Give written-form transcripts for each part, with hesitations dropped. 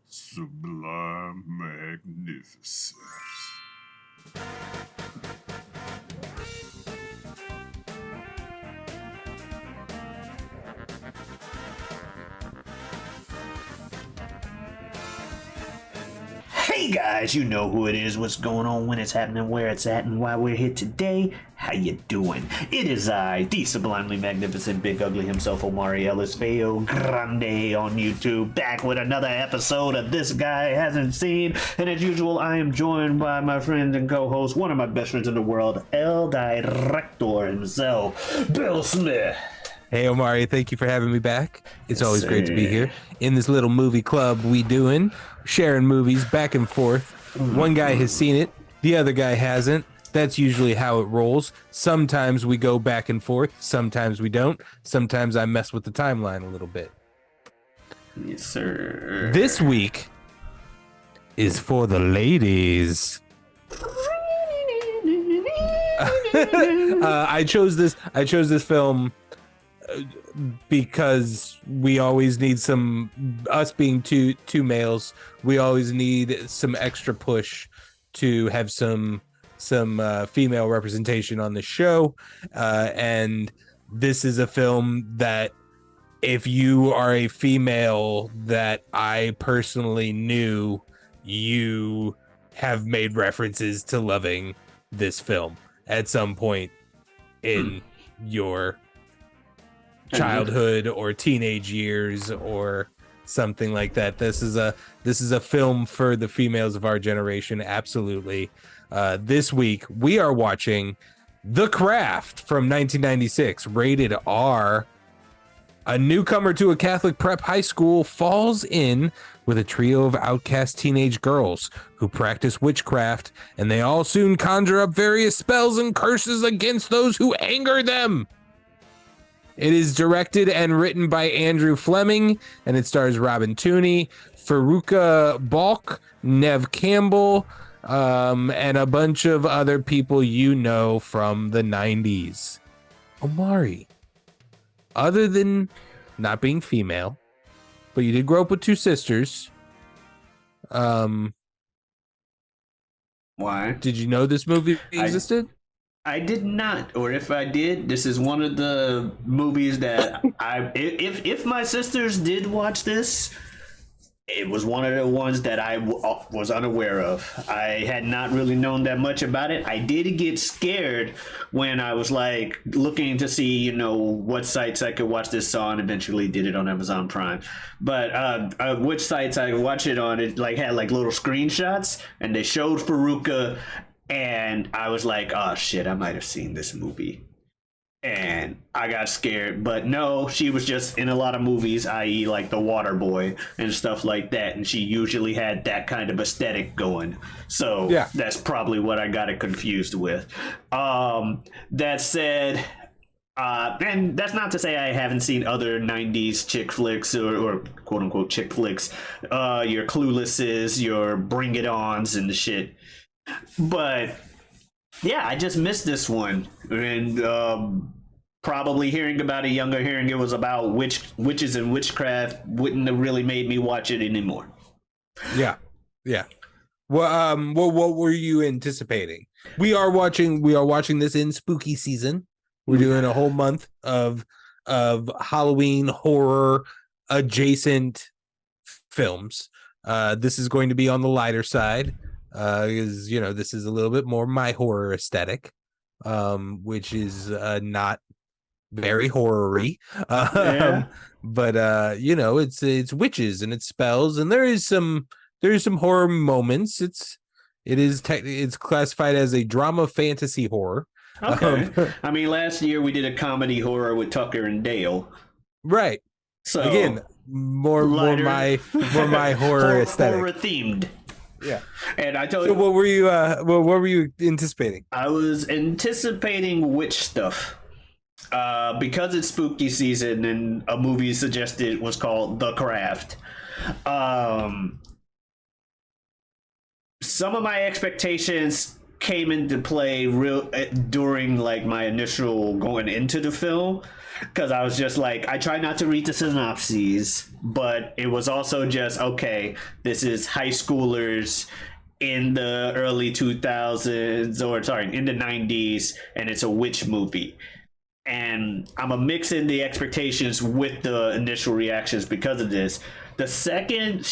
Sublime magnificence. Hey guys, you know who it is, what's going on, when it's happening, where it's at, and why we're here today. How you doing? It is I, the sublimely magnificent big ugly himself, Omari Ellis Feo Grande on YouTube, back with another episode of This Guy Hasn't Seen. And as usual, I am joined by my friend and co-host, one of my best friends in the world, El Director himself, Bill Smith. Hey Omari, thank you for having me back. It's always great to be here in this little movie club we doing, sharing movies back and forth. One guy has seen it, the other guy hasn't. That's usually how it rolls. Sometimes we go back and forth, sometimes we don't. Sometimes I mess with the timeline a little bit. Yes, sir. This week is for the ladies. I chose this film because we always need us being two males, we always need some extra push to have some female representation on the show, and this is a film that if you are a female that I personally knew, you have made references to loving this film at some point in your childhood or teenage years or something like that. This is a film for the females of our generation, absolutely. This week we are watching The Craft from 1996, rated R. A newcomer to a Catholic prep high school falls in with a trio of outcast teenage girls who practice witchcraft, and they all soon conjure up various spells and curses against those who anger them. It is directed and written by Andrew Fleming, and it stars Robin Tooney, Faruka Balk, Nev Campbell, and a bunch of other people you know from the 90s. Omari, other than not being female, but you did grow up with two sisters. Why? Did you know this movie existed? I did not, or if I did, this is one of the movies that if my sisters did watch this, it was one of the ones that I was unaware of. I had not really known that much about it. I did get scared when I was like looking to see, what sites I could watch this on. Eventually did it on Amazon Prime, but which sites I could watch it on, it had little screenshots, and they showed Faruka. And I was like, oh shit, I might have seen this movie. And I got scared. But no, she was just in a lot of movies, i.e. like The Water Boy and stuff like that. And she usually had that kind of aesthetic going. So yeah, that's probably what I got it confused with. That said, and that's not to say I haven't seen other 90s chick flicks or quote unquote chick flicks. Your Cluelesses, your Bring It Ons and the shit. But yeah, I just missed this one, and probably hearing about it younger, hearing it was about witches and witchcraft wouldn't have really made me watch it anymore. Yeah. Well, what were you anticipating? We are watching this in spooky season. We're doing a whole month of Halloween horror adjacent films. This is going to be on the lighter side. Because this is a little bit more my horror aesthetic, which is not very horror-y. But it's witches and it's spells, and there is some horror moments. It's classified as a drama fantasy horror. Okay. I mean, last year we did a comedy horror with Tucker and Dale. Right. So again, more my horror aesthetic. Horror themed. Yeah, and I told you. So what were you anticipating? I was anticipating witch stuff, because it's spooky season, and a movie suggested was called The Craft. Some of my expectations came into play real during like my initial going into the film, because I was just like, I tried not to read the synopses, but it was also just, okay, this is high schoolers in the early 2000s, or sorry, in the 90s, and it's a witch movie. And I'm a mixing the expectations with the initial reactions because of this. The second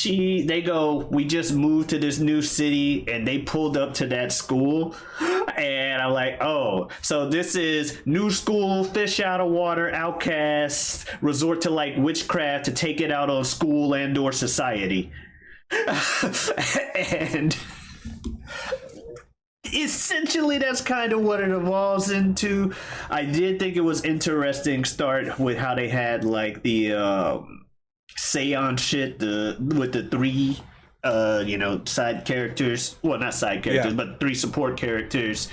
they go, we just moved to this new city, and they pulled up to that school, and I'm like, oh, so this is new school, fish out of water, outcasts, resort to like witchcraft to take it out on school and or society. And essentially that's kind of what it evolves into. I did think it was interesting start with how they had like the seance shit with the three side characters, well, not side characters, but three support characters.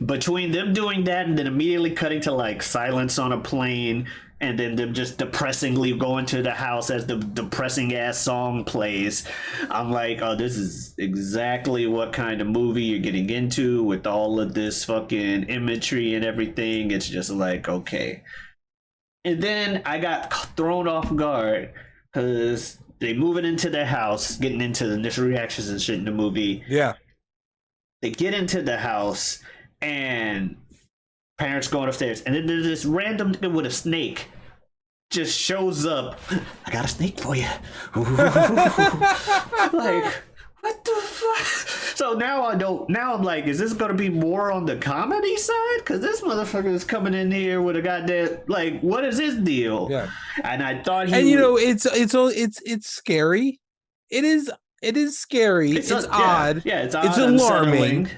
Between them doing that and then immediately cutting to like silence on a plane, and then them just depressingly going to the house as the depressing ass song plays, I'm like, oh, this is exactly what kind of movie you're getting into with all of this fucking imagery and everything. It's just like, okay. And then I got thrown off guard because they moving into their house, getting into the initial reactions and shit in the movie. Yeah. They get into the house and parents going upstairs, and then there's this random nigga with a snake just shows up. I got a snake for you. Like, what the fuck? So now I'm like, is this gonna be more on the comedy side? Because this motherfucker is coming in here with a goddamn, like, what is his deal? Yeah. And I thought it's scary. It is scary. It's odd. Yeah, it's odd. It's alarming.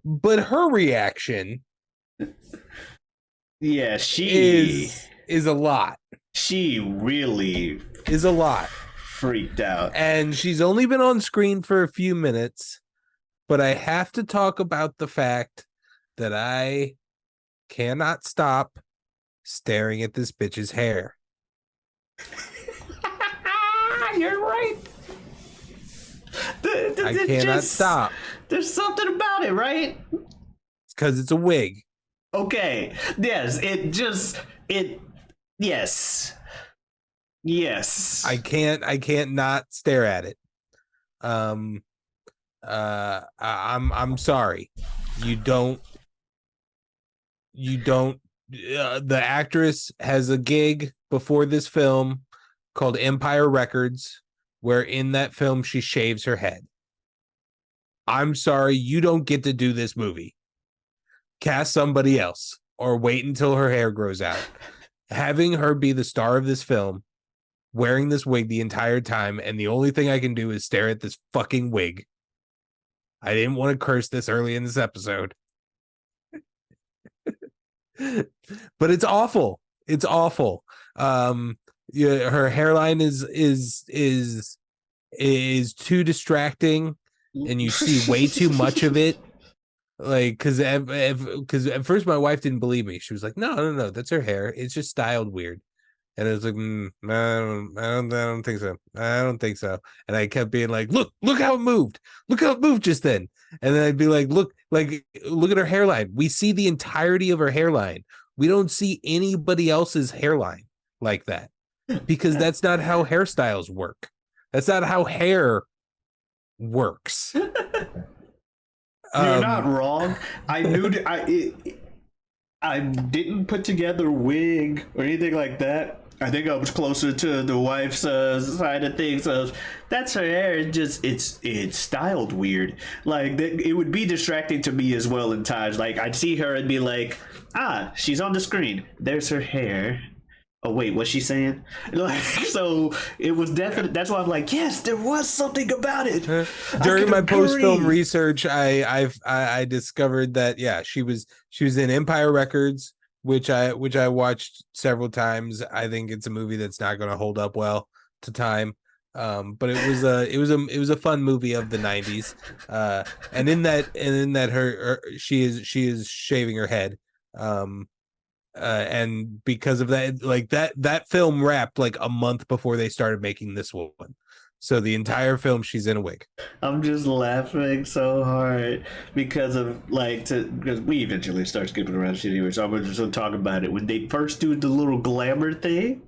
But her reaction, yeah, she is a lot. She really is a lot. Freaked out. And she's only been on screen for a few minutes, but I have to talk about the fact that I cannot stop staring at this bitch's hair. You're right. I cannot stop. There's something about it, right? It's because it's a wig. Okay. Yes. Yes. I can't not stare at it. I'm sorry. You don't the actress has a gig before this film called Empire Records, where in that film she shaves her head. I'm sorry, you don't get to do this movie. Cast somebody else or wait until her hair grows out. Having her be the star of this film, wearing this wig the entire time, and the only thing I can do is stare at this fucking wig. I didn't want to curse this early in this episode. But it's awful. It's awful. Yeah, her hairline is too distracting, and you see way too much of it. Like, because at first my wife didn't believe me. She was like, no, that's her hair. It's just styled weird. And I was like, no, I don't think so. I don't think so. And I kept being like, look how it moved. Look how it moved just then. And then I'd be like, look at her hairline. We see the entirety of her hairline. We don't see anybody else's hairline like that, because that's not how hairstyles work. That's not how hair works. You're not wrong. I knew I didn't put together wig or anything like that. I think I was closer to the wife's side of things. That's her hair. It's styled weird. Like, it would be distracting to me as well in times. Like, I'd see her and be like, she's on the screen. There's her hair. Oh wait, what's she saying? Like, so it was definitely. That's why I'm like, yes, there was something about it. During my post-film research, I discovered that she was in Empire Records, which I watched several times. I think it's a movie that's not going to hold up well to time. But it was a fun movie of the 90s. And in that she is shaving her head. And because of that, like that film wrapped like a month before they started making this one. So the entire film, she's in a wig. I'm just laughing so hard because of because we eventually start skipping around shit anyway. So I'm just gonna talk about it when they first do the little glamour thing.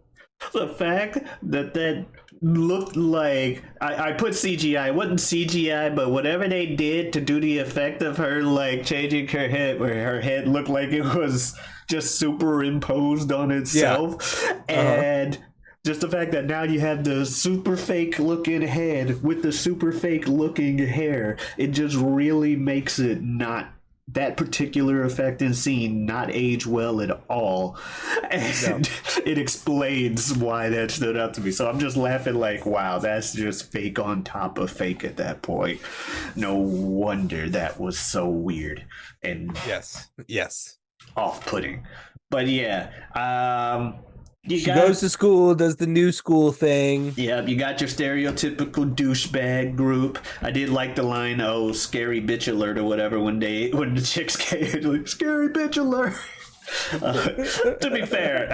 The fact that looked like I put CGI. It wasn't CGI, but whatever they did to do the effect of her like changing her head, where her head looked like it was just superimposed on itself, and just the fact that now you have the super fake looking head with the super fake looking hair, it just really makes it not that particular effect and scene not age well at all. And it explains why that stood out to me. So I'm just laughing like, wow, that's just fake on top of fake at that point. No wonder that was so weird and Yes. off-putting. But yeah, she goes to school, does the new school thing. Yeah, you got your stereotypical douchebag group. I did like the line, "Oh, scary bitch alert" or whatever when the chicks came, like, "Scary bitch alert." To be fair,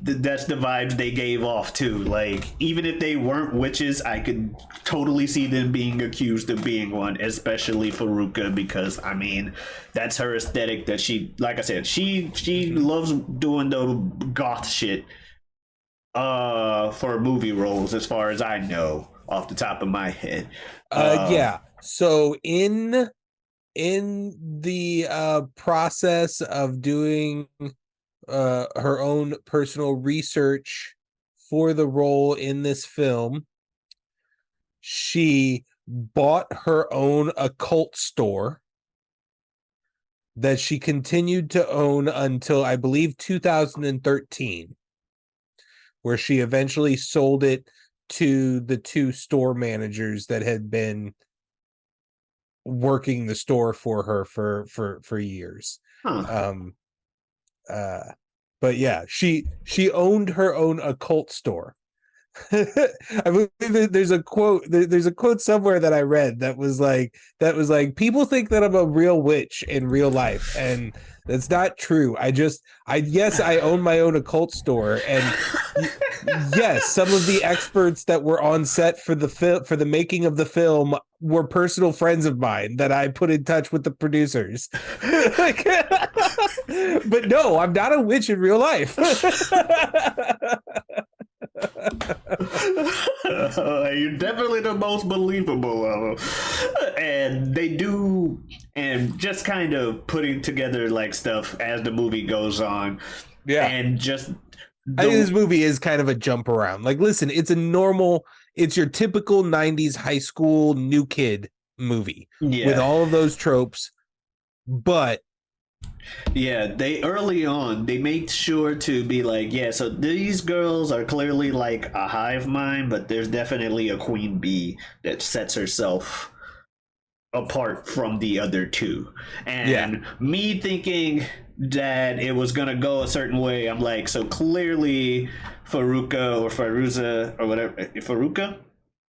that's the vibes they gave off too. Like, even if they weren't witches, I could totally see them being accused of being one, especially Faruka, because I mean, that's her aesthetic. That she, like I said, she loves doing the goth shit for movie roles, as far as I know off the top of my head. Yeah. So in the process of doing her own personal research for the role in this film, she bought her own occult store that she continued to own until, I believe, 2013, where she eventually sold it to the two store managers that had been working the store for her for years. But yeah, she owned her own occult store. I believe there's a quote somewhere that I read that was like people think that I'm a real witch in real life, and that's not true. I own my own occult store, and yes, some of the experts that were on set for the making of the film were personal friends of mine that I put in touch with the producers. But no, I'm not a witch in real life. You're definitely the most believable of them. And they do, and just kind of putting together like stuff as the movie goes on. Yeah. And just I think this movie is kind of a jump around. Like, listen, it's your typical 90s high school new kid movie with all of those tropes. But yeah, they early on they made sure to be like, yeah, so these girls are clearly like a hive mind, but there's definitely a queen bee that sets herself apart from the other two. And me thinking that it was gonna go a certain way, I'm like, so clearly Faruka or Faruza or whatever,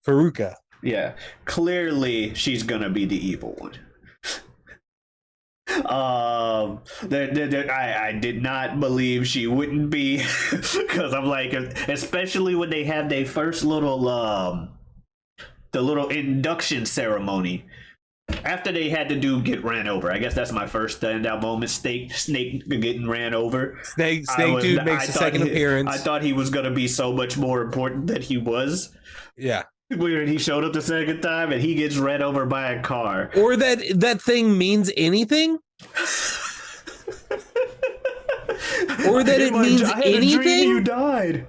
Faruka, yeah, clearly she's gonna be the evil one. I did not believe she wouldn't be, because I'm like, especially when they have their first little the little induction ceremony after they had to get ran over. I guess that's my first standout moment. Snake getting ran over. Snake dude makes a second appearance. I thought he was gonna be so much more important than he was. Yeah. When he showed up the second time and he gets ran over by a car. Or that thing means anything? Or that it means I had anything? A dream you died.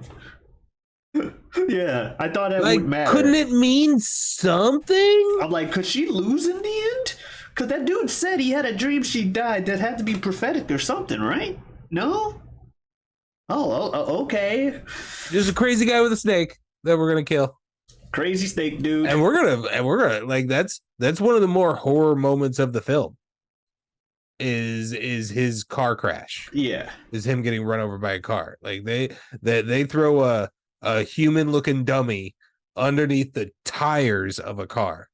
Yeah, I thought that would matter. Couldn't it mean something? I'm like, could she lose in the end? Because that dude said he had a dream she died that had to be prophetic or something, right? No? Oh, okay. There's a crazy guy with a snake that we're gonna kill. Crazy snake dude. And we're gonna like that's one of the more horror moments of the film. Is his car crash. Yeah. Is him getting run over by a car. Like they throw a human looking dummy underneath the tires of a car.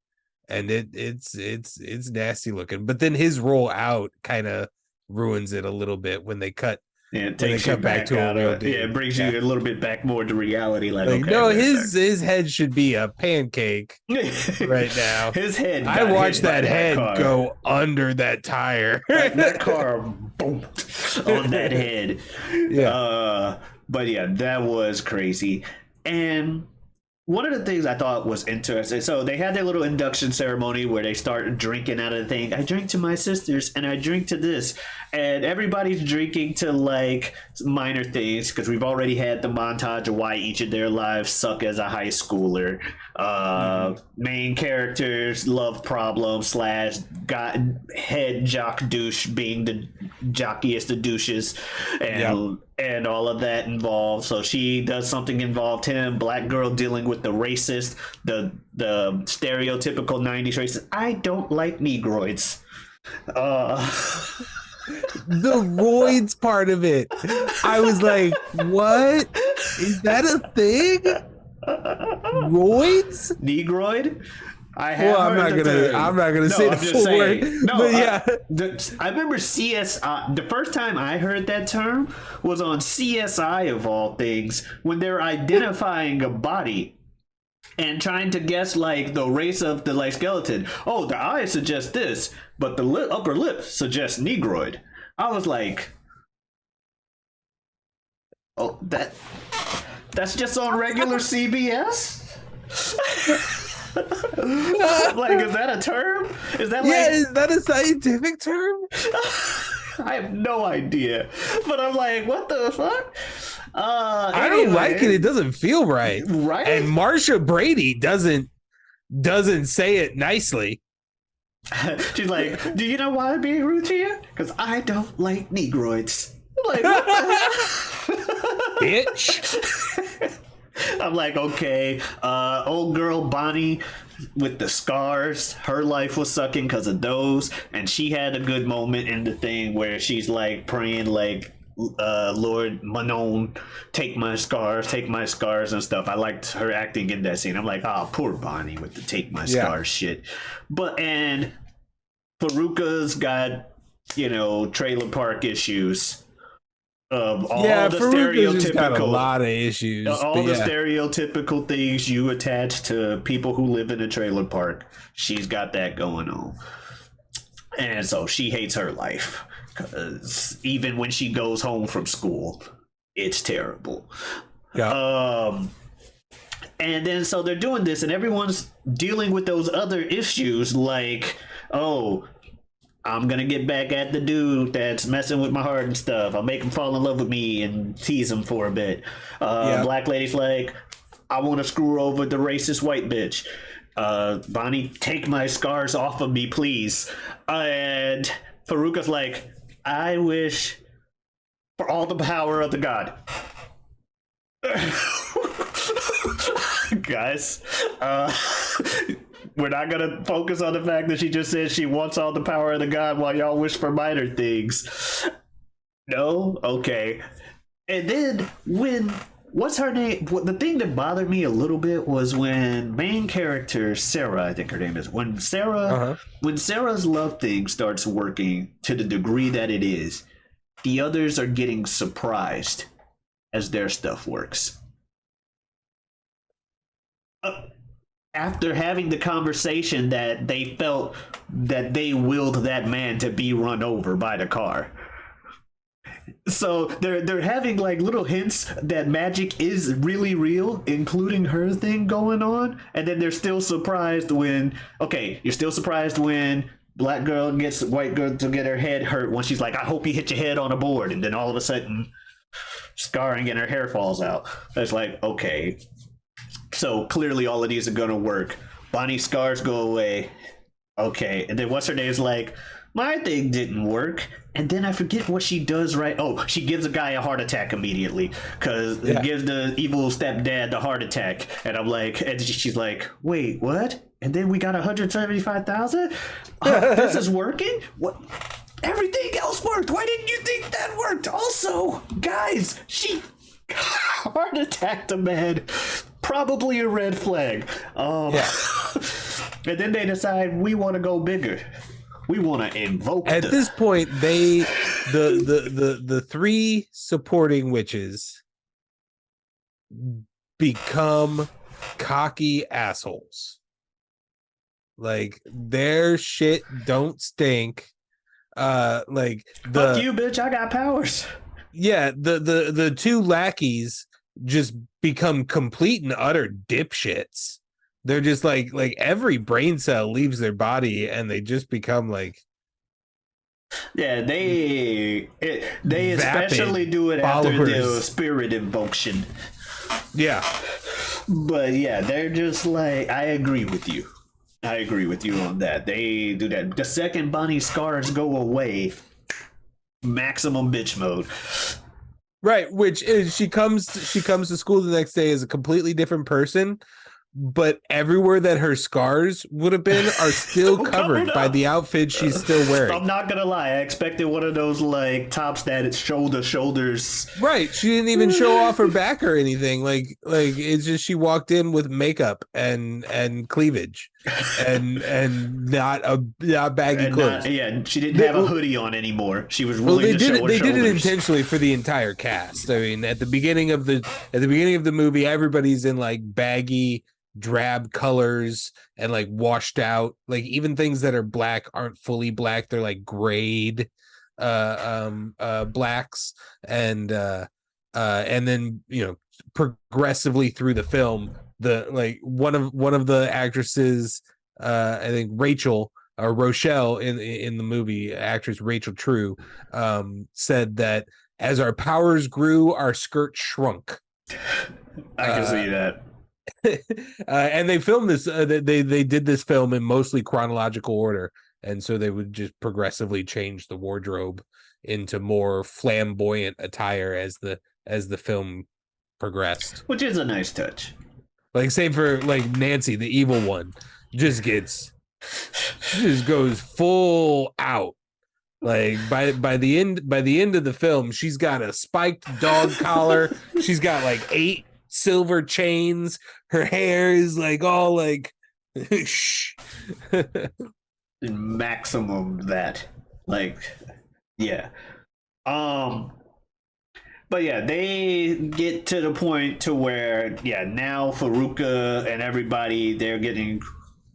And it's nasty looking. But then his roll out kind of ruins it a little bit when they cut Yeah, it when they takes you come back back to a out real of dude. Yeah, it brings you a little bit back more to reality. Like, okay, no, wait a his head should be a pancake second. right now. His head. I got watched hit by that head car. go under that tire. That car, boom, on that head. Yeah. But yeah, that was crazy. And one of the things I thought was interesting, so they had their little induction ceremony where they start drinking out of the thing. I drink to my sisters and I drink to this. And everybody's drinking to like minor things because we've already had the montage of why each of their lives suck as a high schooler. Main characters, love problem / head jock douche being the jockiest of douches, and all of that involved. So she does something involved him. Black girl dealing with the racist, the stereotypical 90s racist. I don't like Negroids. The roids part of it, I was like, what is that a thing? Roids? Negroid? I'm not gonna say the full word. No, but yeah, I remember CSI. The first time I heard that term was on CSI of all things, when they're identifying a body and trying to guess like the race of the like skeleton. Oh, the eye suggests this, but the upper lip suggests Negroid. I was like, oh, that's just on regular CBS. Like, is that a term? Is that is that a scientific term? I have no idea, but I'm like, what the fuck? I don't like it. It doesn't feel right. Right? And Marsha Brady doesn't say it nicely. She's like, do you know why I'm being rude to you? Because I don't like Negroids. I'm like, what the Bitch. I'm like, okay, old girl Bonnie with the scars, her life was sucking because of those, and she had a good moment in the thing where she's like praying like, Lord Manon, take my scars and stuff. I liked her acting in that scene. I'm like, poor Bonnie with the take my scars shit. And Faruka's got, trailer park issues. All the stereotypical, got a lot of issues. All the stereotypical things you attach to people who live in a trailer park. She's got that going on, and so she hates her life because even when she goes home from school, it's terrible. Yeah. And then so they're doing this, and everyone's dealing with those other issues, like, oh, I'm gonna get back at the dude that's messing with my heart and stuff. I'll make him fall in love with me and tease him for a bit. Black lady's like, I want to screw over the racist white bitch. Bonnie, take my scars off of me, please. And Faruka's like, I wish for all the power of the god. Guys, we're not gonna focus on the fact that she just said she wants all the power of the god while y'all wish for minor things. No? Okay. And then what's her name? The thing that bothered me a little bit was when main character Sarah, I think her name is, when Sarah's love thing starts working to the degree that it is, the others are getting surprised as their stuff works. After having the conversation that they felt that they willed that man to be run over by the car. So they're having like little hints that magic is really real, including her thing going on, and then they're still surprised when black girl gets white girl to get her head hurt when she's like, I hope you hit your head on a board, and then all of a sudden scarring and her hair falls out. It's like, okay, so clearly all of these are gonna work. Bonnie's scars go away. Okay, and then what's her name's like, my thing didn't work. And then I forget what she does, right? Oh, she gives a guy a heart attack immediately because it gives the evil stepdad the heart attack. And I'm like, and she's like, wait, what? And then we got 175,000? This is working? What? Everything else worked. Why didn't you think that worked? Also, guys, she heart attacked a man. Probably a red flag. And then they decide we want to go bigger. We want to invoke. At this point, they the three supporting witches become cocky assholes. Like their shit don't stink. Like the Fuck you, bitch! I got powers. yeah, the two lackeys just become complete and utter dipshits. They're just like every brain cell leaves their body and they just become like Yeah, they especially do it after the spirit invocation. Yeah. But yeah, they're just like, I agree with you. I agree with you on that. They do that. The second Bonnie's scars go away, maximum bitch mode. Right, which is she comes to school the next day as a completely different person, but everywhere that her scars would have been are still covered by the outfit she's still wearing. I'm not gonna lie, I expected one of those like tops that it's shoulders. Right, she didn't even show off her back or anything. Like it's just she walked in with makeup and cleavage, and not baggy clothes. She didn't have a hoodie on anymore. She was willing to show her shoulders. They did it intentionally for the entire cast. I mean, at the beginning of the movie, everybody's in like baggy, drab colors and like washed out. Like even things that are black aren't fully black; they're like grayed blacks, and then progressively through the film, one of the actresses, I think Rachel or Rochelle in the movie, actress Rachel True, said that as our powers grew, our skirt shrunk. I can see that. And they filmed this. They did this film in mostly chronological order, and so they would just progressively change the wardrobe into more flamboyant attire as the film progressed, which is a nice touch. Like, say for like Nancy, the evil one, just goes full out. Like by the end of the film, she's got a spiked dog collar. She's got like 8 silver chains. Her hair is like all like shh. Maximum that, like, yeah. But yeah, they get to the point to where now Faruka and everybody, they're getting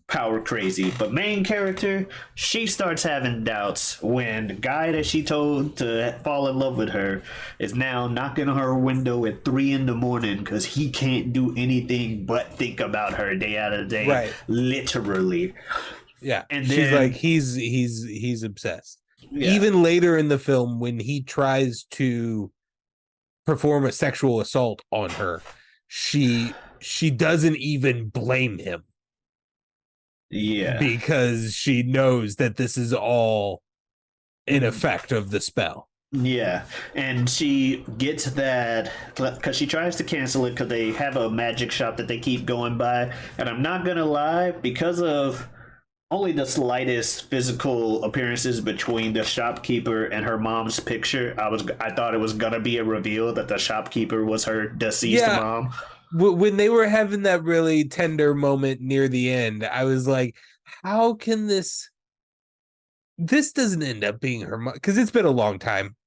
power crazy. But main character, she starts having doubts when the guy that she told to fall in love with her is now knocking on her window at 3 a.m. because he can't do anything but think about her day out of day. Right. Literally. Yeah. And she's like, he's obsessed. Yeah. Even later in the film, when he tries to perform a sexual assault on her, she doesn't even blame him. Yeah, because she knows that this is all in effect of the spell. Yeah, and she gets that because she tries to cancel it because they have a magic shop that they keep going by. And I'm not gonna lie, because of only the slightest physical appearances between the shopkeeper and her mom's picture, I thought it was gonna be a reveal that the shopkeeper was her deceased mom. When they were having that really tender moment near the end, I was like, how can this doesn't end up being her mom? Because it's been a long time.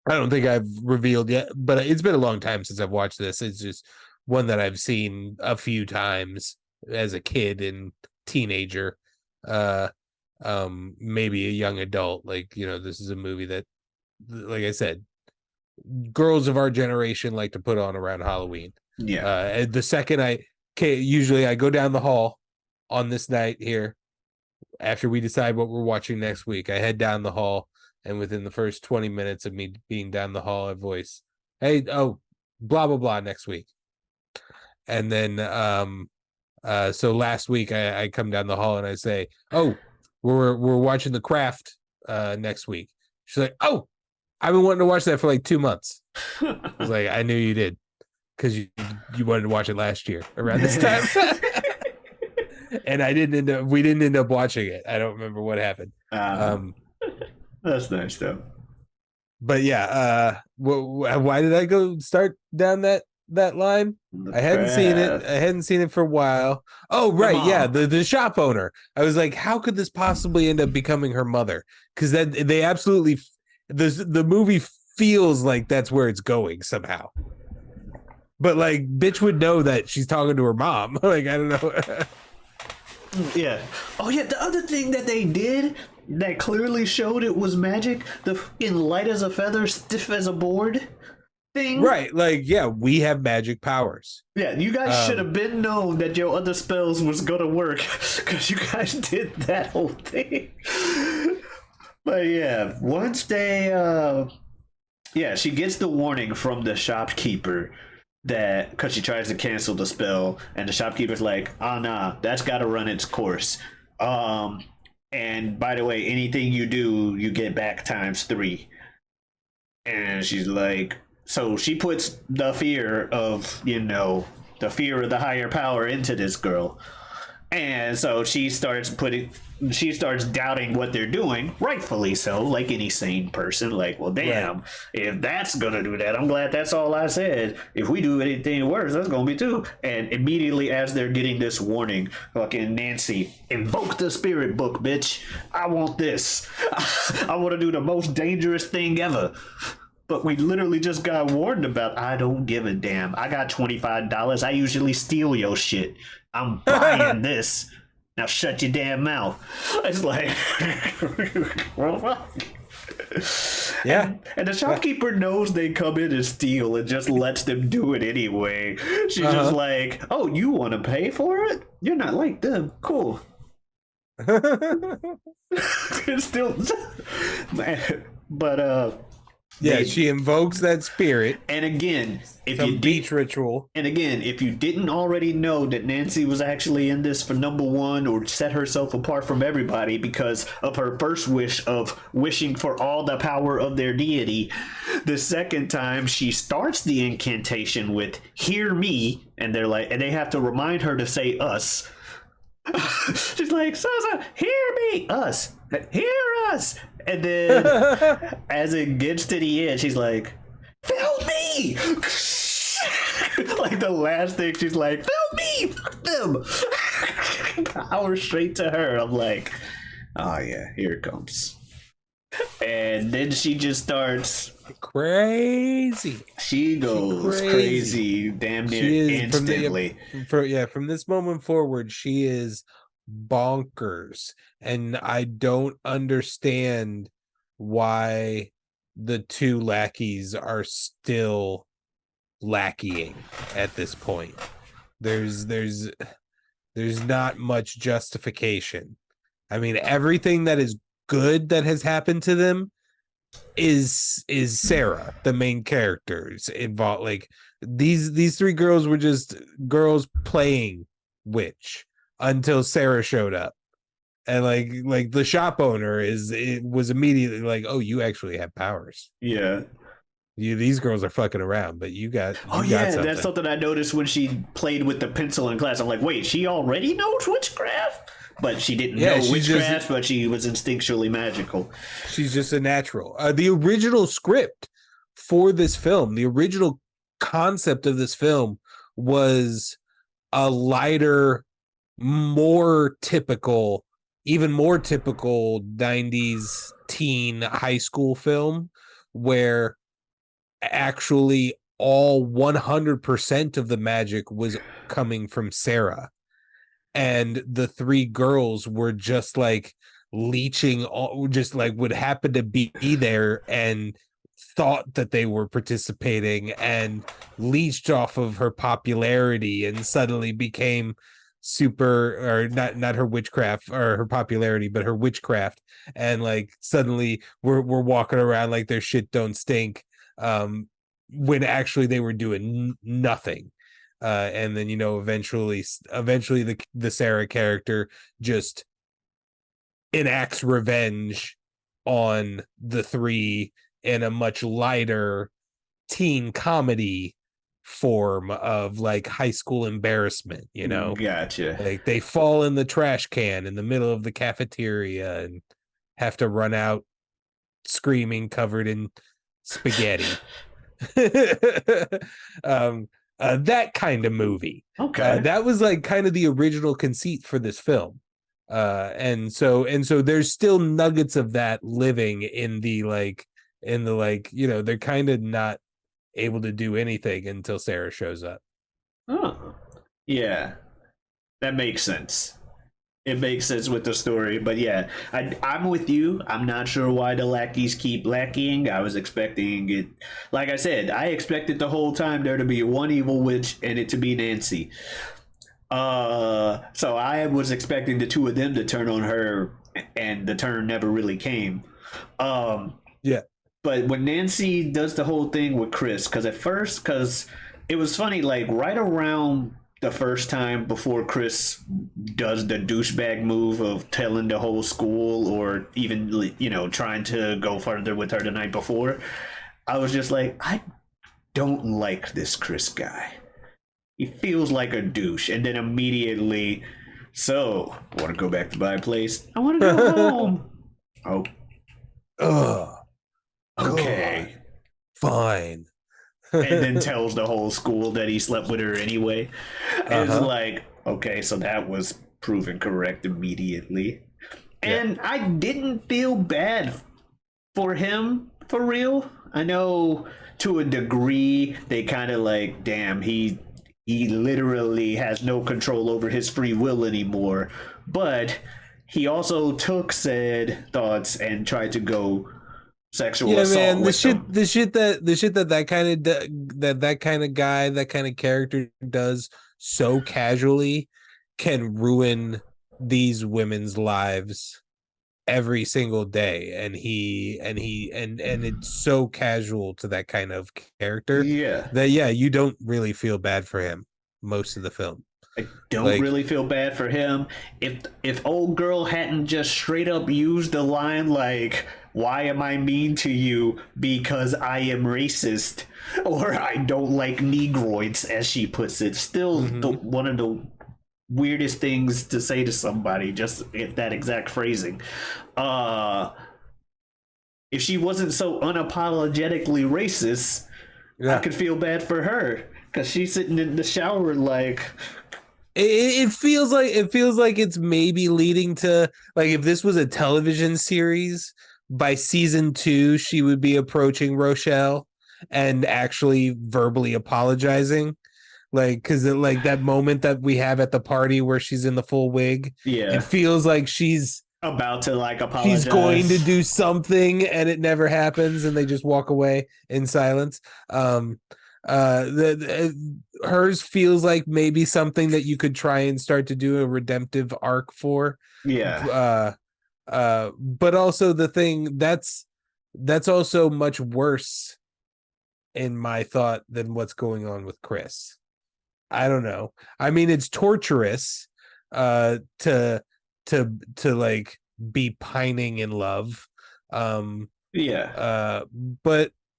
I don't think I've revealed yet, but it's been a long time since I've watched this. It's just one that I've seen a few times as a kid and teenager, maybe a young adult. Like, this is a movie that, like I said, girls of our generation like to put on around Halloween. Yeah. The second usually I go down the hall on this night here after we decide what we're watching next week. I head down the hall, and within the first 20 minutes of me being down the hall, I voice, "Hey, blah blah blah next week." And then so last week I come down the hall and I say, "Oh, we're watching The Craft next week." She's like, "Oh, I've been wanting to watch that for like 2 months." I was like, "I knew you did, because you wanted to watch it last year around this time." And we didn't end up watching it. I don't remember what happened. That's nice though. But yeah, why did I go start down that line? I hadn't seen it for a while. Oh, right. Yeah. The shop owner. I was like, how could this possibly end up becoming her mother? Because they absolutely the movie feels like that's where it's going somehow. But like, bitch would know that she's talking to her mom. Like, I don't know. Yeah. Oh yeah. The other thing that they did that clearly showed it was magic, the fucking light as a feather, stiff as a board thing. Right. Like, yeah, we have magic powers. Yeah, you guys should have been known that your other spells was gonna work, because you guys did that whole thing. But yeah, once they yeah, she gets the warning from the shopkeeper that, because she tries to cancel the spell, and the shopkeeper's like, oh nah, that's gotta run its course. And by the way, anything you do, you get back ×3. And she's like, so she puts the fear of, the fear of the higher power into this girl. And so she starts doubting what they're doing, rightfully so, like any sane person. Like, well, damn, if that's gonna do that, I'm glad that's all I said. If we do anything worse, that's gonna be too. And immediately as they're getting this warning, fucking Nancy, invoke the spirit book, bitch. I want this. I want to do the most dangerous thing ever. But we literally just got warned about, I don't give a damn. I got $25. I usually steal your shit. I'm buying this. Now shut your damn mouth. It's like, Yeah. and the shopkeeper knows they come in and steal and just lets them do it anyway. She's just like, oh, you want to pay for it? You're not like them. Cool. It's still, but yeah, she invokes that spirit. And again, if Some you beach ritual. And again, if you didn't already know that Nancy was actually in this for number one, or set herself apart from everybody because of her first wish of wishing for all the power of their deity, the second time she starts the incantation with "Hear me," and they're like, and they have to remind her to say "us." She's like, so, hear me, us, hear us. And then as it gets to the end, she's like, fill me. Like the last thing, she's like, fill me, fuck them. Power straight to her. I'm like, oh yeah, here it comes. And then she just starts crazy. She goes crazy damn near instantly. From this moment forward, she is bonkers. And I don't understand why the two lackeys are still lackeying at this point. There's not much justification. I mean, everything that is good that has happened to them is Sarah, the main characters involved. Like these three girls were just girls playing witch until Sarah showed up. And like the shop owner was immediately like, oh, you actually have powers. Yeah. These girls are fucking around, but you got something. That's something I noticed when she played with the pencil in class. I'm like, wait, she already knows witchcraft? But she didn't know witchcraft, but she was instinctually magical. She's just a natural. The original script for this film, the original concept of this film was a lighter, even more typical 90s teen high school film where actually all 100% of the magic was coming from Sarah. And the three girls were just like leeching, just like would happen to be there and thought that they were participating and leached off of her popularity and suddenly became super, or not her witchcraft or her popularity, but her witchcraft. And like suddenly we're walking around like their shit don't stink, when actually they were doing nothing. And then eventually the Sarah character just enacts revenge on the three in a much lighter teen comedy form of like high school embarrassment. Gotcha. Like they fall in the trash can in the middle of the cafeteria and have to run out screaming, covered in spaghetti. That kind of movie. Okay. That was like kind of the original conceit for this film. And so there's still nuggets of that living in the like in the like, you know, they're kind of not able to do anything until Sarah shows up. Oh, yeah, that makes sense. It makes sense with the story, but yeah, I'm with you. I'm not sure why the lackeys keep lacking. I was expecting it, like I said, I expected the whole time there to be one evil witch and it to be Nancy. So I was expecting the two of them to turn on her, and the turn never really came. Yeah. But when Nancy does the whole thing with Chris, because it was funny, like right around the first time before Chris does the douchebag move of telling the whole school, or even, you know, trying to go further with her the night before, I was just like, I don't like this Chris guy. He feels like a douche. And then immediately, so, want to go back to my place? I want to go home. Oh, Ugh. okay. Fine. And then tells the whole school that he slept with her anyway. It's like, okay, so that was proven correct immediately. And I didn't feel bad for him, for real. I know to a degree they kind of like, damn, he literally has no control over his free will anymore. But he also took said thoughts and tried to go sexual assault man, with them. the shit that kind of guy, that kind of character does so casually can ruin these women's lives every single day. And it's so casual to that kind of character Yeah. that you don't really feel bad for him most of the film. I don't really feel bad for him. If old girl hadn't just straight up used the line like, why am I mean to you? Because I am racist, or I don't like Negroids, as she puts it. Still one of the weirdest things to say to somebody, just that exact phrasing. If she wasn't so unapologetically racist, I could feel bad for her, because she's sitting in the shower like... It feels like it's maybe leading to, like, if this was a television series, by season 2 she would be approaching Rochelle and actually verbally apologizing, like, because like that moment that we have at the party where she's in the full wig, it feels like she's about to like apologize. She's going to do something and it never happens, and they just walk away in silence. Hers feels like maybe something that you could try and start to do a redemptive arc for. But also the thing that's also much worse in my thought than what's going on with Chris. I don't know. I mean, it's torturous to like be pining in love. But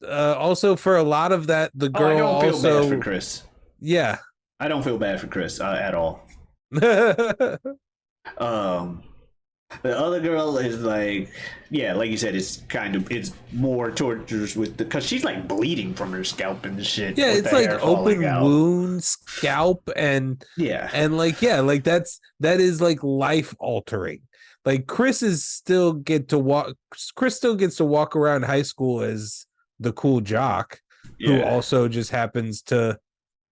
also for a lot of that, the girl I don't feel bad for Chris. Yeah. I don't feel bad for Chris at all. The other girl is like, like you said, it's more torturous because she's like bleeding from her scalp and shit. Yeah, it's like open wound, scalp, and that is like life altering. Like Chris still gets to walk around high school as the cool jock who also just happens to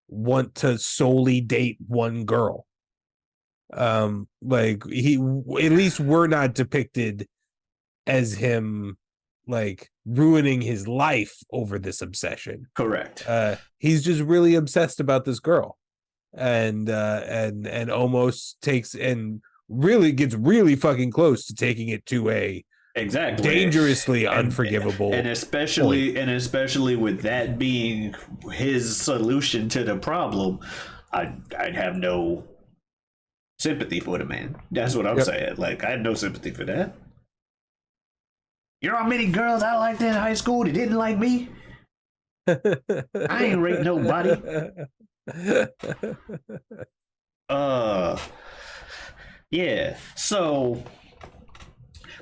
want to solely date one girl. Like he, at least we're not depicted as him like ruining his life over this obsession. Correct. He's just really obsessed about this girl, and almost takes and really gets really fucking close to taking it to a dangerously unforgivable and especially with that being his solution to the problem, I'd have no sympathy for the man. That's what I'm saying. Like, I had no sympathy for that. You know how many girls I liked in high school that didn't like me? I ain't raped nobody. So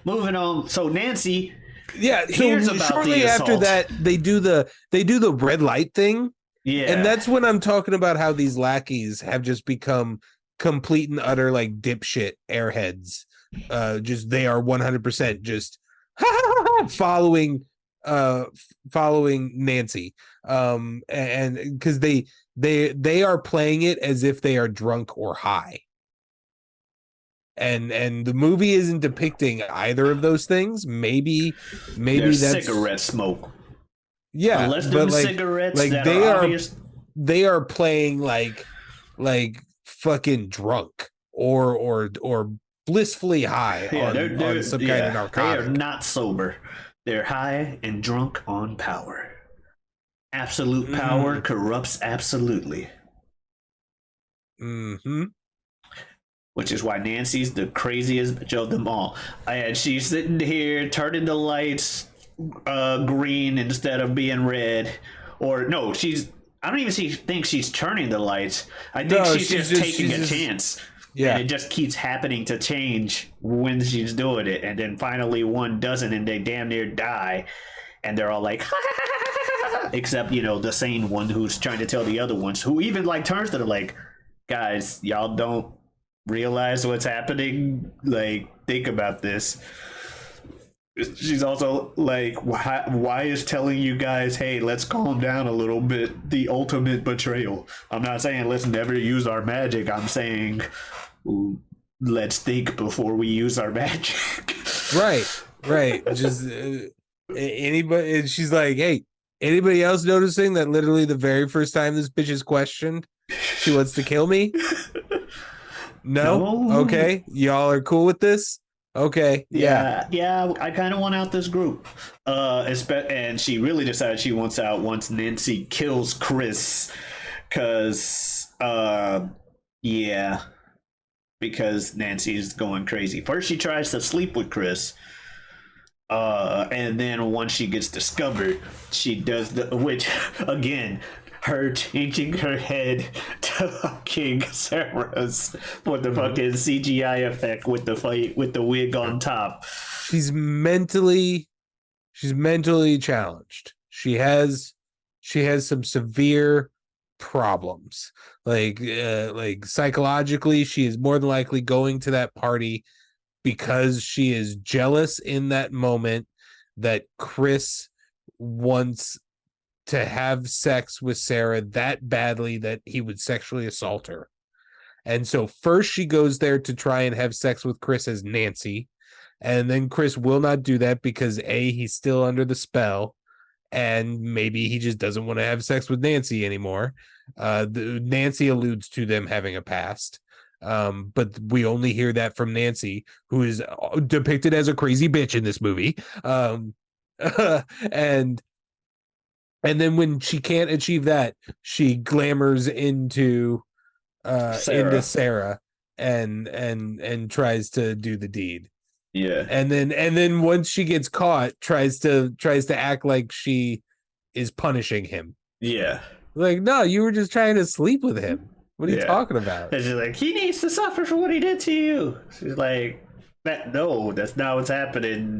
moving on. So Nancy hears about shortly after that they do the red light thing. And that's when I'm talking about how these lackeys have just become complete and utter like dipshit airheads. Just they are 100% just following following Nancy, and because they are playing it as if they are drunk or high, and the movie isn't depicting either of those things. Maybe There's that's cigarette smoke. yeah, Unless but them like cigarettes like that they are are obvious. they are playing like fucking drunk or blissfully high Yeah, on some kind of They are narcotic. not sober. They're high and drunk on power. Absolute power corrupts absolutely. Mm-hmm. Which is why Nancy's the craziest bitch of them all. And she's sitting here turning the lights green instead of being red. Or no, I don't even think she's turning the lights. I think she's just taking a chance. Yeah. And it just keeps happening to change when she's doing it. And then finally one doesn't and they damn near die. And they're all like, except, the sane one who's trying to tell the other ones, who even like turns to them like, guys, y'all don't realize what's happening? Like, think about this. She's also like, why is telling you guys, hey, let's calm down a little bit, the ultimate betrayal? I'm not saying let's never use our magic. I'm saying let's think before we use our magic. Right. Just anybody. And she's like, hey, anybody else noticing that literally the very first time this bitch is questioned, she wants to kill me? No? Okay. Y'all are cool with this? Okay. Yeah, I kind of want out this group. And she really decided she wants out once Nancy kills Chris. Because Nancy's going crazy. First, she tries to sleep with Chris. And then once she gets discovered, she does which, again, her changing her head to King Sarah's for the fucking CGI effect with the fight with the wig on top. She's mentally challenged. She has some severe problems. Like psychologically, she is more than likely going to that party because she is jealous in that moment that Chris wants to have sex with Sarah that badly that he would sexually assault her. And so first she goes there to try and have sex with Chris as Nancy. And then Chris will not do that because he's still under the spell. And maybe he just doesn't want to have sex with Nancy anymore. Nancy alludes to them having a past. But we only hear that from Nancy, who is depicted as a crazy bitch in this movie. And then when she can't achieve that, she glamours into Sarah and tries to do the deed. Yeah. And then once she gets caught, tries to act like she is punishing him. Yeah. Like, no, you were just trying to sleep with him. What are you talking about? And she's like, he needs to suffer for what he did to you. She's like, no, that's not what's happening.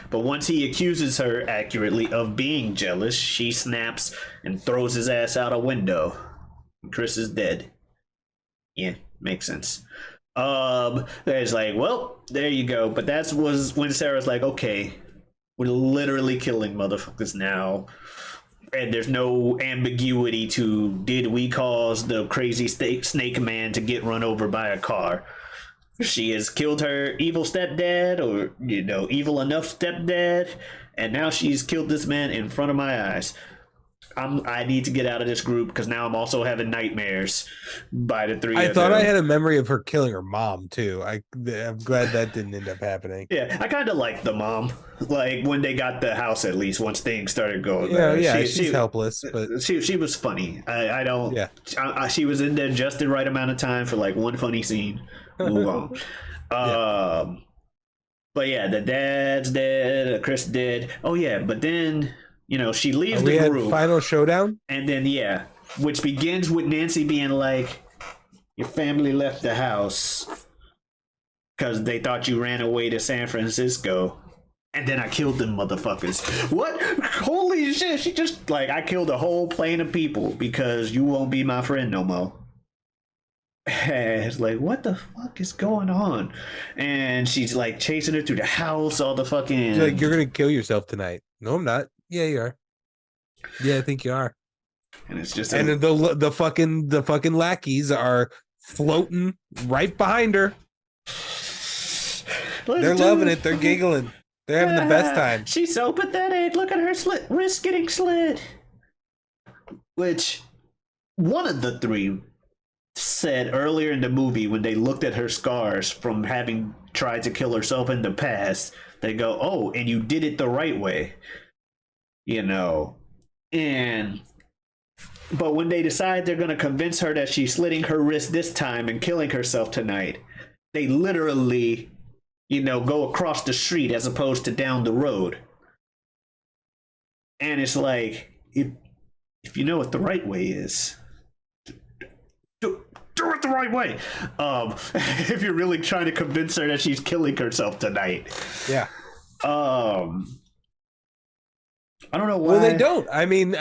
But once he accuses her accurately of being jealous, she snaps and throws his ass out a window. Chris is dead. Yeah, makes sense. There's like, well, there you go. But that was when Sarah's like, okay, we're literally killing motherfuckers now. And there's no ambiguity to, did we cause the crazy snake man to get run over by a car? She has killed her evil stepdad, or evil enough stepdad, and now she's killed this man in front of my eyes. I need to get out of this group because now I'm also having nightmares by the three of them. I thought I had a memory of her killing her mom too. I'm glad that didn't end up happening. Yeah, I kind of liked the mom. Like when they got the house, at least once things started going. She's helpless, but she was funny. I don't. Yeah, she was in there just the right amount of time for like one funny scene. Move on. But yeah, the dad's dead. Chris dead. Oh yeah, but then she leaves the group. Final showdown, and then which begins with Nancy being like, "Your family left the house because they thought you ran away to San Francisco." And then I killed them motherfuckers. What? Holy shit. She just I killed a whole plane of people because you won't be my friend no more. And it's like, what the fuck is going on? And she's like chasing her through the house, all the fucking. She's like, you're gonna kill yourself tonight. No, I'm not. Yeah, you are. Yeah, I think you are. And it's just And the fucking lackeys are floating right behind her. They're loving it. They're giggling. They're having the best time. She's so pathetic. Look at her wrist getting slit. Which one of the three said earlier in the movie when they looked at her scars from having tried to kill herself in the past, they go, "Oh, and you did it the right way." You know. But when they decide they're going to convince her that she's slitting her wrist this time and killing herself tonight, they literally, go across the street as opposed to down the road. And it's like, if you know what the right way is, do it the right way. If you're really trying to convince her that she's killing herself tonight. Yeah. I don't know why. Well, they don't. I mean,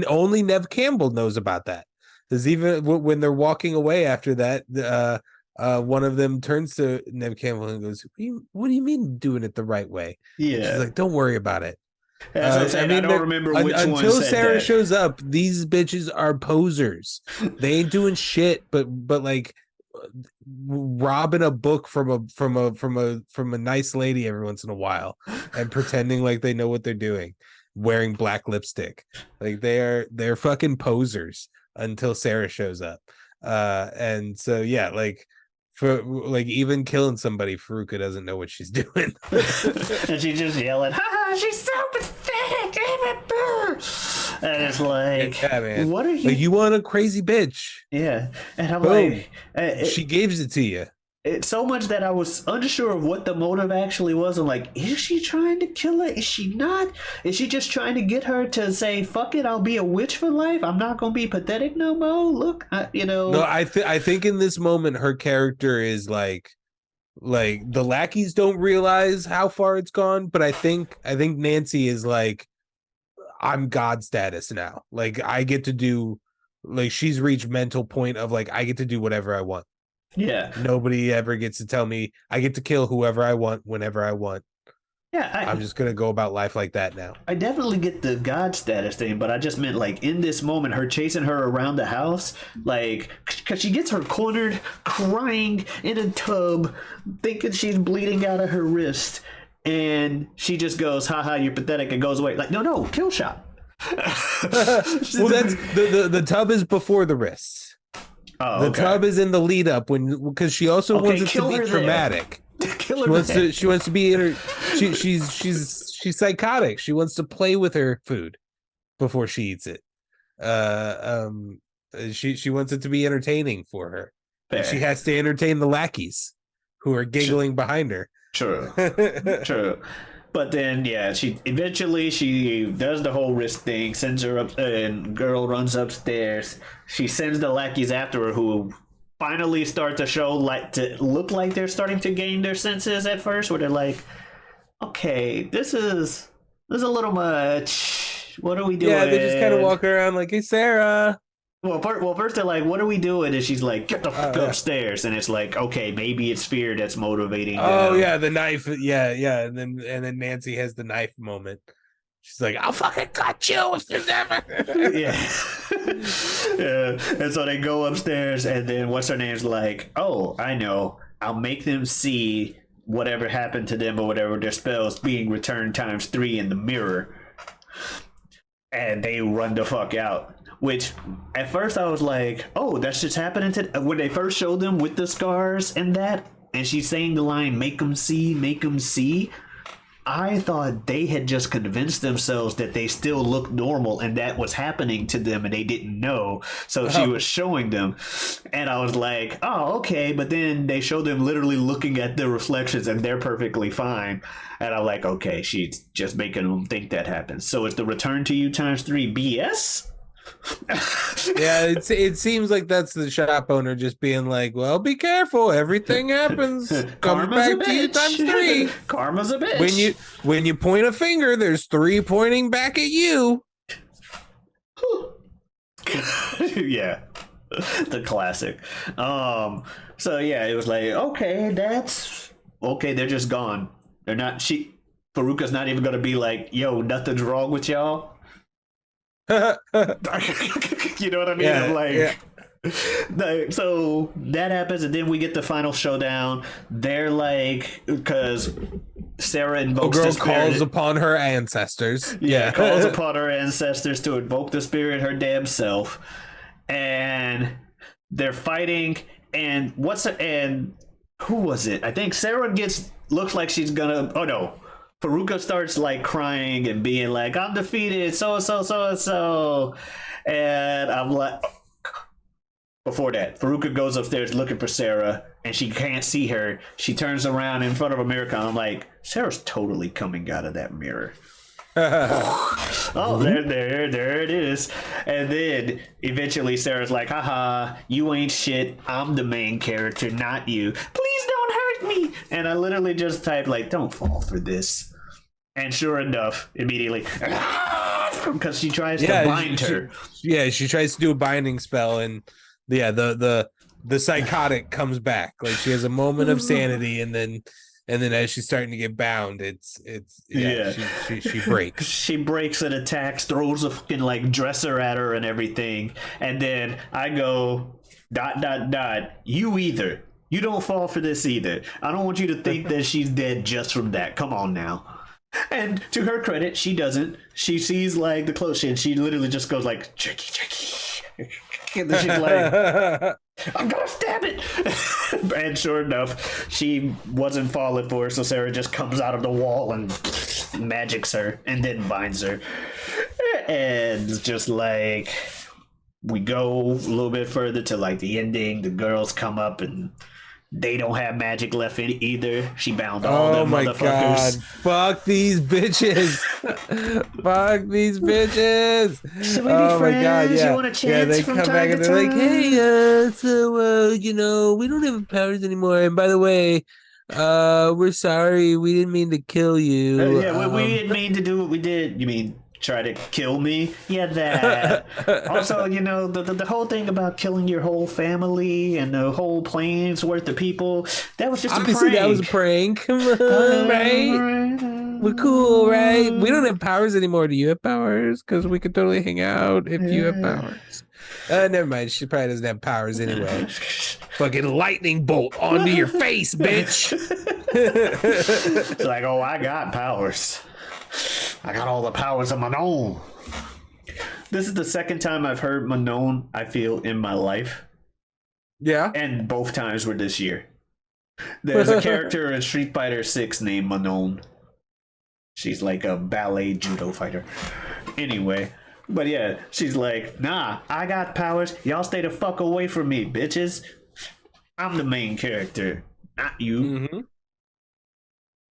only Nev Campbell knows about that. Because even when they're walking away after that, one of them turns to Nev Campbell and goes, "What do you mean doing it the right way?" Yeah. She's like, "Don't worry about it." I don't remember which one until said Sarah that. shows up. These bitches are posers. They ain't doing shit, but like robbing a book from a nice lady every once in a while and pretending like they know what they're doing, wearing black lipstick. Like they're fucking posers until Sarah shows up. And so yeah, like for like even killing somebody, Faruka doesn't know what she's doing. And she's just yelling, "Ha, she's so pathetic!" And it's like, yeah, man. What are you? Like, you want a crazy bitch? Yeah, and I'm Boom. like, she gives it to you. It's so much that I was unsure of what the motive actually was. I'm like, is she trying to kill her? Is she not? Is she just trying to get her to say, "Fuck it, I'll be a witch for life. I'm not gonna be pathetic no more." Look, No, I think in this moment her character is like the lackeys don't realize how far it's gone, but I think Nancy is like, I'm God status now. Like I get to do, like she's reached mental point of like I get to do whatever I want. Yeah. Nobody ever gets to tell me I get to kill whoever I want whenever I want. Yeah, I'm just gonna go about life like that now. I definitely get the God status thing, but I just meant like in this moment, her chasing her around the house, like because she gets her cornered, crying in a tub, thinking she's bleeding out of her wrist, and she just goes, "Haha, you're pathetic," and goes away. Like, no, kill shot. Well, that's the tub is before the wrists. Oh, the okay. tub is in the lead up because she also wants it to be dramatic. She wants to be she's psychotic. She wants to play with her food before she eats it. She wants it to be entertaining for her. And she has to entertain the lackeys who are giggling behind her. True. But then, yeah, she does the whole wrist thing, sends her up, and girl runs upstairs. She sends the lackeys after her, who finally start to look like they're starting to gain their senses at first, where they're like, "Okay, this is a little much. What are we doing?" Yeah, they just kind of walk around like, "Hey, Sarah." Well, first they're like, "What are we doing?" And she's like, "Get the fuck upstairs." And it's like, okay, maybe it's fear that's motivating them. Oh yeah, the knife. Yeah, and then Nancy has the knife moment. She's like, "I'll fucking cut you if there's ever." Yeah. And so they go upstairs, and then what's her name's like, "Oh, I know. I'll make them see whatever happened to them or whatever their spells being returned ×3 in the mirror." And they run the fuck out. Which, at first I was like, "Oh, that's just happening to..." When they first showed them with the scars and that, and she's saying the line, "Make them see," I thought they had just convinced themselves that they still look normal and that was happening to them and they didn't know. So she was showing them. And I was like, "Oh, okay." But then they showed them literally looking at the reflections and they're perfectly fine. And I'm like, okay, she's just making them think that happens. So it's the return to you ×3 BS? Yeah, it seems like that's the shop owner just being like, "Well, be careful. Everything happens. Comes back to you ×3. Karma's a bitch. When you point a finger, there's 3 pointing back at you." Yeah, the classic. So yeah, it was like, okay, that's okay. They're just gone. They're not. Faruka's not even gonna be like, "Yo, nothing's wrong with y'all." You know what I mean? Yeah, I'm like, yeah. so that happens, and then we get the final showdown. They're like, because Sarah A invokes girl the spirit. calls upon her ancestors. Yeah, calls upon her ancestors to invoke the spirit, her damn self, and they're fighting. And who was it? I think Sarah looks like she's gonna. Oh no, Faruka starts like crying and being like, "I'm defeated, so and so," and I'm like. Before that, Faruka goes upstairs looking for Sarah, and she can't see her. She turns around in front of a mirror, and I'm like, Sarah's totally coming out of that mirror. Oh, there it is. And then eventually Sarah's like, haha, you ain't shit. I'm the main character, not you. Please don't hurt me. And I literally just typed like, don't fall for this. And sure enough, immediately, because she tries to bind her. She tries to do a binding spell, and the psychotic comes back. Like she has a moment of sanity, and then as she's starting to get bound, she breaks. She breaks and attacks, throws a fucking like dresser at her and everything. And then I go, ... You don't fall for this either. I don't want you to think that she's dead just from that. Come on now. And to her credit, she doesn't. She sees like the close and she literally just goes like, Jackie. And then she's like, I'm gonna stab it. And sure enough, she wasn't falling for her, so Sarah just comes out of the wall and magics her and then binds her. And it's just like, we go a little bit further to like the ending. The girls come up and they don't have magic left in either. She bound all them motherfuckers. God. Fuck these bitches. Fuck these bitches. Should we be friends? My God, yeah. You want a chance? Yeah, they from come time back and they're like, hey, we don't have powers anymore. And by the way, we're sorry. We didn't mean to kill you. We didn't mean to do what we did. You mean try to kill me? Yeah, that. Also, the whole thing about killing your whole family and the whole plane's worth of people, that was just obviously a prank. That was a prank. Come on, right? We're cool, right? We don't have powers anymore. Do you have powers? Because we could totally hang out if you have powers. Never mind. She probably doesn't have powers anyway. Fucking lightning bolt onto your face, bitch. It's like, oh, I got powers. I got all the powers of Manon. This is the second time I've heard Manon, I feel, in my life. Yeah. And both times were this year. There's a character in Street Fighter 6 named Manon. She's like a ballet judo fighter. Anyway, but yeah, she's like, nah, I got powers. Y'all stay the fuck away from me, bitches. I'm the main character, not you. Mm-hmm.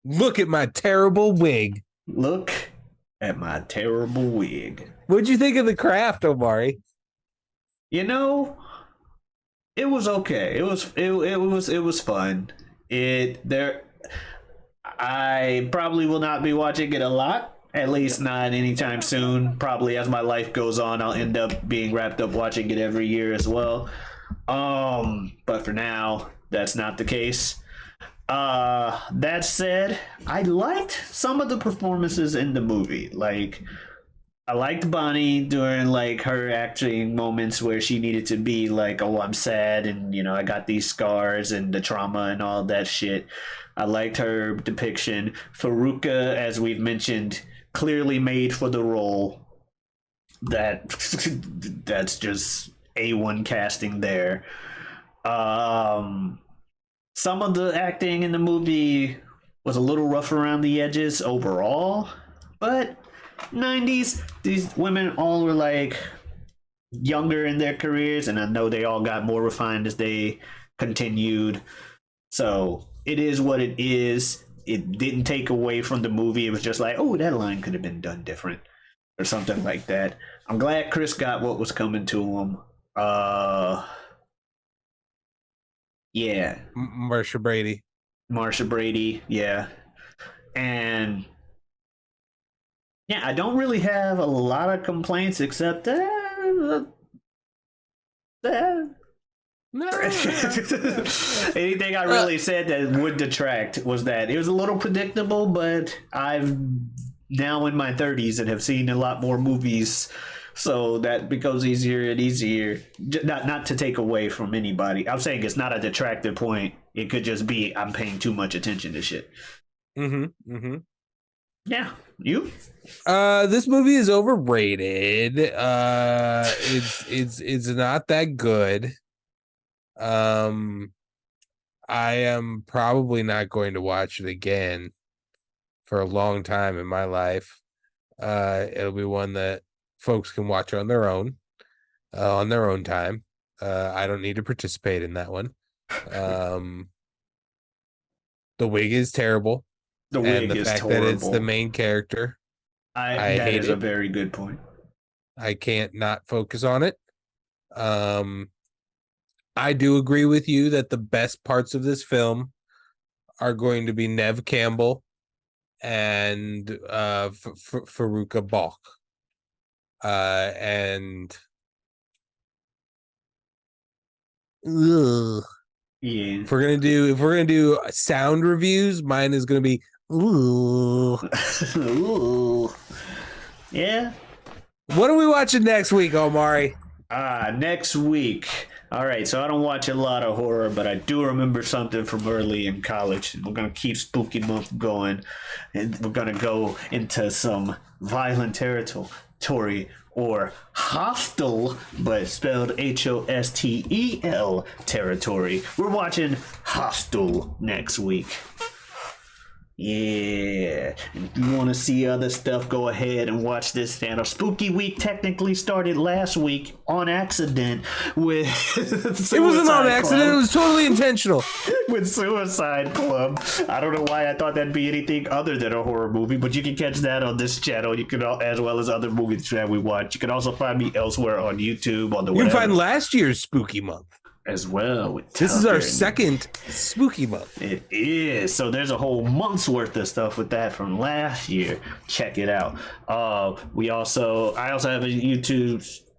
Look at my terrible wig. Look at my terrible wig. What'd you think of the craft, Omari? It was okay. It was fun. I probably will not be watching it a lot, at least not anytime soon. Probably as my life goes on, I'll end up being wrapped up watching it every year as well. But for now, that's not the case. That said, I liked some of the performances in the movie. Like, I liked Bonnie during like her acting moments where she needed to be like, oh, I'm sad and I got these scars and the trauma and all that shit. I liked her depiction. Faruka, as we've mentioned, clearly made for the role. That's just A1 casting there. Some of the acting in the movie was a little rough around the edges overall, but 90s, these women all were like younger in their careers, and I know they all got more refined as they continued. So it is what it is. It didn't take away from the movie. It was just like, oh, that line could have been done different or something like that. I'm glad Chris got what was coming to him. Yeah. Marsha Brady, yeah. And yeah, I don't really have a lot of complaints except No. Anything I really said that would detract was that it was a little predictable, but I've now in my 30s and have seen a lot more movies, so that becomes easier and easier. Not to take away from anybody. I'm saying it's not a detractive point. It could just be I'm paying too much attention to shit. Yeah, you? This movie is overrated. It's not that good. I am probably not going to watch it again for a long time in my life. It'll be one that folks can watch on their own time. I don't need to participate in that one. The wig is terrible. The wig is fact horrible. that it's the main character, I that hate is it. a very good point. I can't not focus on it. I do agree with you that the best parts of this film are going to be Nev Campbell and Faruqa Balk. And ugh. Yeah. If we're gonna do sound reviews, mine is gonna be ooh. Ooh. Yeah. What are we watching next week, Omari? Next week. All right, so I don't watch a lot of horror, but I do remember something from early in college. We're going to keep Spooky Month going, and we're going to go into some violent territory, or hostile, but spelled Hostel territory. We're watching Hostel next week. Yeah, and if you want to see other stuff, go ahead and watch this channel. Spooky Week technically started last week on accident with it wasn't on accident, it was totally intentional. With Suicide Club. I don't know why I thought that'd be anything other than a horror movie, but you can catch that on this channel. You can, as well as other movies that we watch. You can also find me elsewhere on YouTube, on the You can find last year's Spooky Month as well. This is our second Spooky Month. It is. So there's a whole month's worth of stuff with that from last year. Check it out. I also have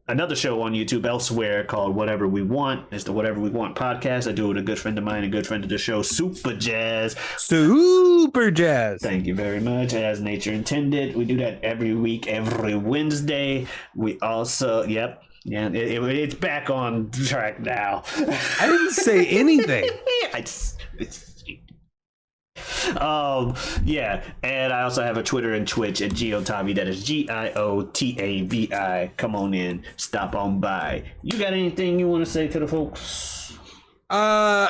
another show on YouTube elsewhere called Whatever We Want. It's the Whatever We Want podcast. I do it with a good friend of mine, a good friend of the show, Super Jazz. Super Jazz. Thank you very much. As nature intended. We do that every week, every Wednesday. We also, yeah, it's back on track now. I didn't say anything. Yeah, and I also have a Twitter and Twitch at Giotavi. That is Giotavi. Come on in, stop on by. You got anything you want to say to the folks? No.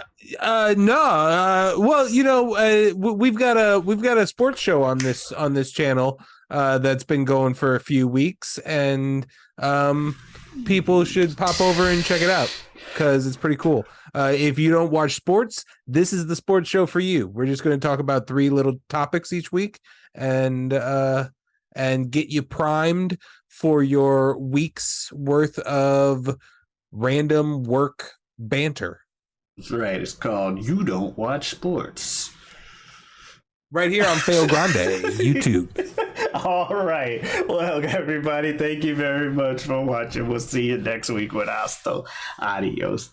Well, we've got a sports show on this channel that's been going for a few weeks, and people should pop over and check it out because it's pretty cool. If you don't watch sports, this is the sports show for you. We're just going to talk about 3 little topics each week and get you primed for your week's worth of random work banter. That's right. It's called You Don't Watch Sports. Right here on Fail Grande YouTube. All right. Well, everybody, thank you very much for watching. We'll see you next week with Hostel. Adios.